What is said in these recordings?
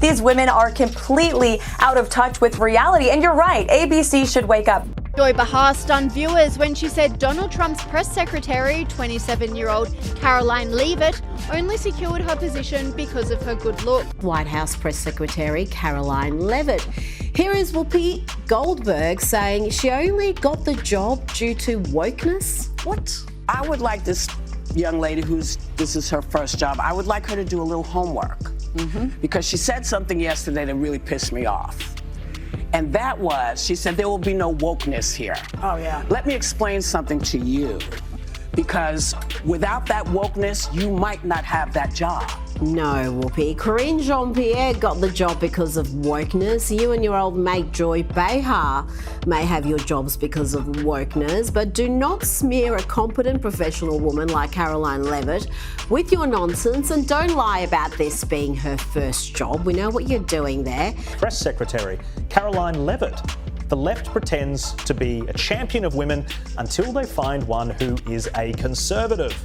These women are completely out of touch with reality. And you're right, ABC should wake up. Joy Behar stunned viewers when she said Donald Trump's press secretary, 27-year-old Karoline Leavitt, only secured her position because of her good look. White House Press Secretary Karoline Leavitt. Here is Whoopi Goldberg saying she only got the job due to wokeness. What? I would like this young lady this is her first job, I would like her to do a little homework. Because she said something yesterday that really pissed me off. And that was, she said, there will be no wokeness here. Oh, yeah. Let me explain something to you. Because without that wokeness, you might not have that job. No, Whoopi. Corinne Jean-Pierre got the job because of wokeness. You and your old mate Joy Behar may have your jobs because of wokeness, but do not smear a competent professional woman like Karoline Leavitt with your nonsense, and don't lie about this being her first job. We know what you're doing there. Press Secretary Karoline Leavitt. The left pretends to be a champion of women until they find one who is a conservative.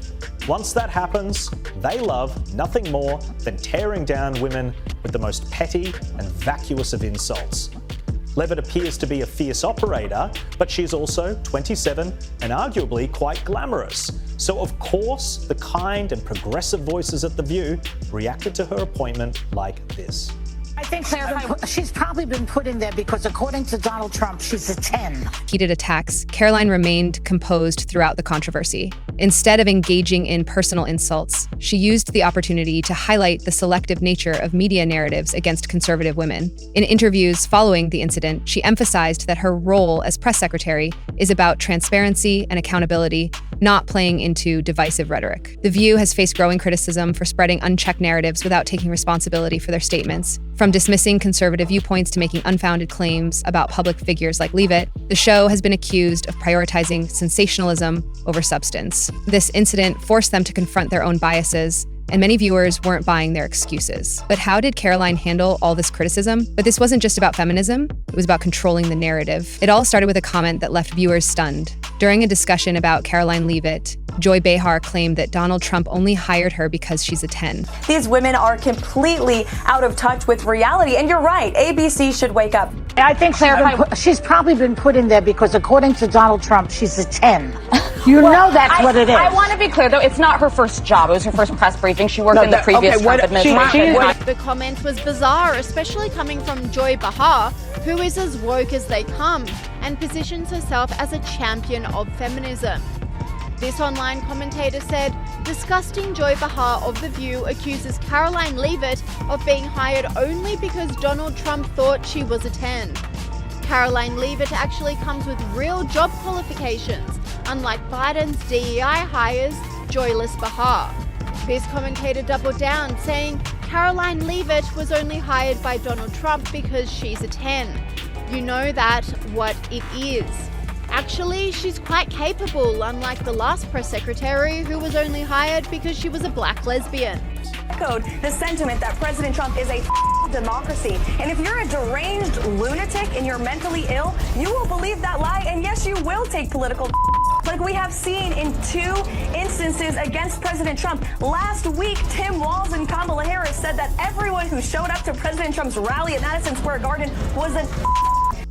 Once that happens, they love nothing more than tearing down women with the most petty and vacuous of insults. Leavitt appears to be a fierce operator, but she's also 27 and arguably quite glamorous. So of course, the kind and progressive voices at The View reacted to her appointment like this. I think she's probably been put in there because, according to Donald Trump, she's a 10. Heated attacks, Karoline remained composed throughout the controversy. Instead of engaging in personal insults, she used the opportunity to highlight the selective nature of media narratives against conservative women. In interviews following the incident, she emphasized that her role as press secretary is about transparency and accountability, not playing into divisive rhetoric. The View has faced growing criticism for spreading unchecked narratives without taking responsibility for their statements. From dismissing conservative viewpoints to making unfounded claims about public figures like Leavitt, the show has been accused of prioritizing sensationalism over substance. This incident forced them to confront their own biases, and many viewers weren't buying their excuses. But how did Karoline handle all this criticism? But this wasn't just about feminism, it was about controlling the narrative. It all started with a comment that left viewers stunned. During a discussion about Karoline Leavitt, Joy Behar claimed that Donald Trump only hired her because she's a 10. These women are completely out of touch with reality. And you're right, ABC should wake up. I think she's probably been put in there because, according to Donald Trump, she's a 10. You know that's what it is. I want to be clear, though, it's not her first job. It was her first press briefing. She worked in the previous Trump administration. The comment was bizarre, especially coming from Joy Behar, who is as woke as they come and positions herself as a champion of feminism. This online commentator said, disgusting Joy Behar of The View accuses Karoline Leavitt of being hired only because Donald Trump thought she was a 10. Karoline Leavitt actually comes with real job qualifications, unlike Biden's DEI hires, Joyless Behar. This commentator doubled down, saying Karoline Leavitt was only hired by Donald Trump because she's a 10. You know that what it is. Actually, she's quite capable, unlike the last press secretary who was only hired because she was a black lesbian. Echoed the sentiment that President Trump is a democracy. And if you're a deranged lunatic and you're mentally ill, you will believe that lie, and yes, you will take political like we have seen in 2 instances against President Trump. Last week, Tim Walz and Kamala Harris said that everyone who showed up to President Trump's rally at Madison Square Garden was an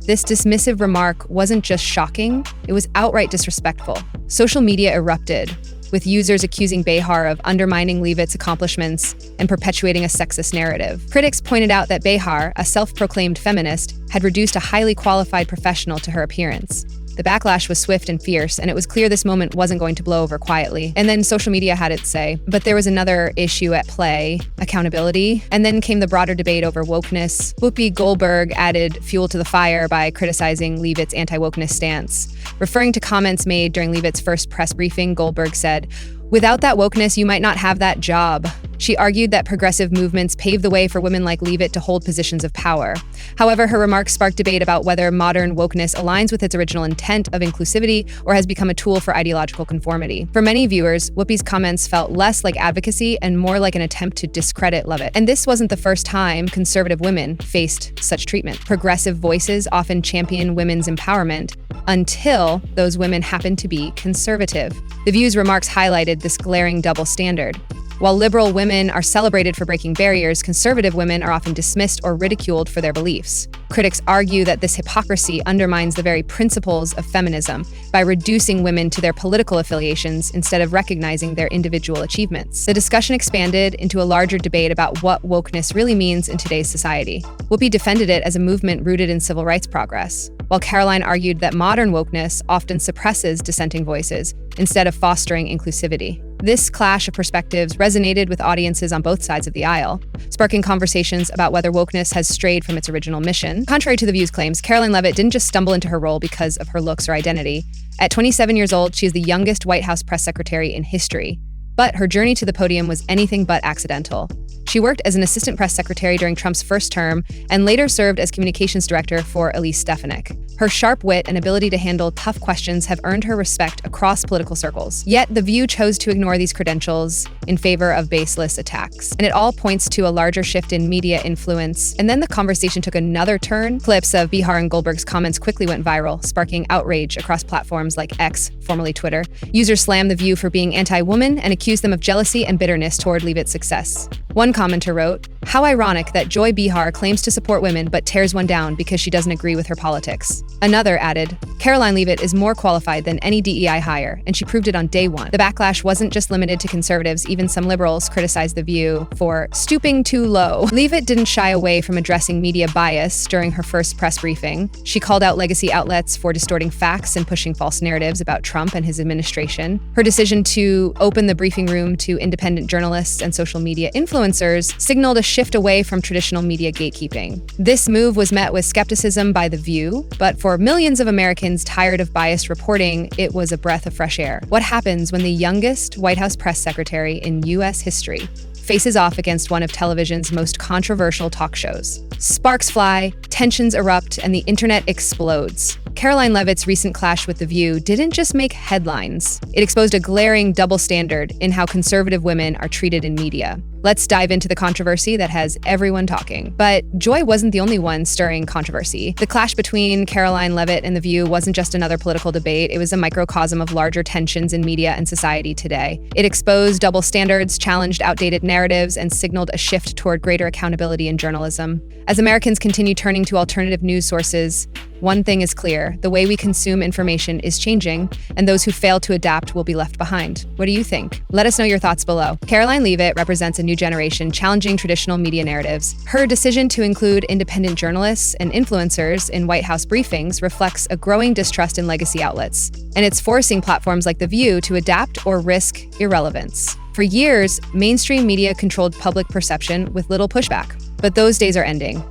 This dismissive remark wasn't just shocking, it was outright disrespectful. Social media erupted, with users accusing Behar of undermining Leavitt's accomplishments and perpetuating a sexist narrative. Critics pointed out that Behar, a self-proclaimed feminist, had reduced a highly qualified professional to her appearance. The backlash was swift and fierce, and it was clear this moment wasn't going to blow over quietly. And then social media had its say. But there was another issue at play, accountability. And then came the broader debate over wokeness. Whoopi Goldberg added fuel to the fire by criticizing Leavitt's anti-wokeness stance. Referring to comments made during Leavitt's first press briefing, Goldberg said, "Without that wokeness, you might not have that job." She argued that progressive movements paved the way for women like Leavitt to hold positions of power. However, her remarks sparked debate about whether modern wokeness aligns with its original intent of inclusivity or has become a tool for ideological conformity. For many viewers, Whoopi's comments felt less like advocacy and more like an attempt to discredit Leavitt. And this wasn't the first time conservative women faced such treatment. Progressive voices often champion women's empowerment until those women happen to be conservative. The View's remarks highlighted this glaring double standard. While liberal women are celebrated for breaking barriers, conservative women are often dismissed or ridiculed for their beliefs. Critics argue that this hypocrisy undermines the very principles of feminism by reducing women to their political affiliations instead of recognizing their individual achievements. The discussion expanded into a larger debate about what wokeness really means in today's society. Whoopi defended it as a movement rooted in civil rights progress, while Karoline argued that modern wokeness often suppresses dissenting voices instead of fostering inclusivity. This clash of perspectives resonated with audiences on both sides of the aisle, sparking conversations about whether wokeness has strayed from its original mission. Contrary to The View's claims, Karoline Leavitt didn't just stumble into her role because of her looks or identity. At 27 years old, she is the youngest White House press secretary in history. But her journey to the podium was anything but accidental. She worked as an assistant press secretary during Trump's first term and later served as communications director for Elise Stefanik. Her sharp wit and ability to handle tough questions have earned her respect across political circles. Yet The View chose to ignore these credentials in favor of baseless attacks. And it all points to a larger shift in media influence. And then the conversation took another turn. Clips of Behar and Goldberg's comments quickly went viral, sparking outrage across platforms like X, formerly Twitter. Users slammed The View for being anti-woman and accused them of jealousy and bitterness toward Leavitt's success. One commenter wrote, "How ironic that Joy Behar claims to support women but tears one down because she doesn't agree with her politics." Another added, "Karoline Leavitt is more qualified than any DEI hire, and she proved it on day one." The backlash wasn't just limited to conservatives. Even some liberals criticized The View for stooping too low. Leavitt didn't shy away from addressing media bias during her first press briefing. She called out legacy outlets for distorting facts and pushing false narratives about Trump and his administration. Her decision to open the briefing room to independent journalists and social media influencers signaled a shift away from traditional media gatekeeping. This move was met with skepticism by The View, but for millions of Americans tired of biased reporting, it was a breath of fresh air. What happens when the youngest White House press secretary in U.S. history faces off against one of television's most controversial talk shows? Sparks fly, tensions erupt, and the internet explodes. Karoline Leavitt's recent clash with The View didn't just make headlines. It exposed a glaring double standard in how conservative women are treated in media. Let's dive into the controversy that has everyone talking. But Joy wasn't the only one stirring controversy. The clash between Karoline Leavitt and The View wasn't just another political debate. It was a microcosm of larger tensions in media and society today. It exposed double standards, challenged outdated narratives, and signaled a shift toward greater accountability in journalism. As Americans continue turning to alternative news sources, one thing is clear: the way we consume information is changing, and those who fail to adapt will be left behind. What do you think? Let us know your thoughts below. Karoline Leavitt represents a new generation challenging traditional media narratives. Her decision to include independent journalists and influencers in White House briefings reflects a growing distrust in legacy outlets, and it's forcing platforms like The View to adapt or risk irrelevance. For years, mainstream media controlled public perception with little pushback. But those days are ending.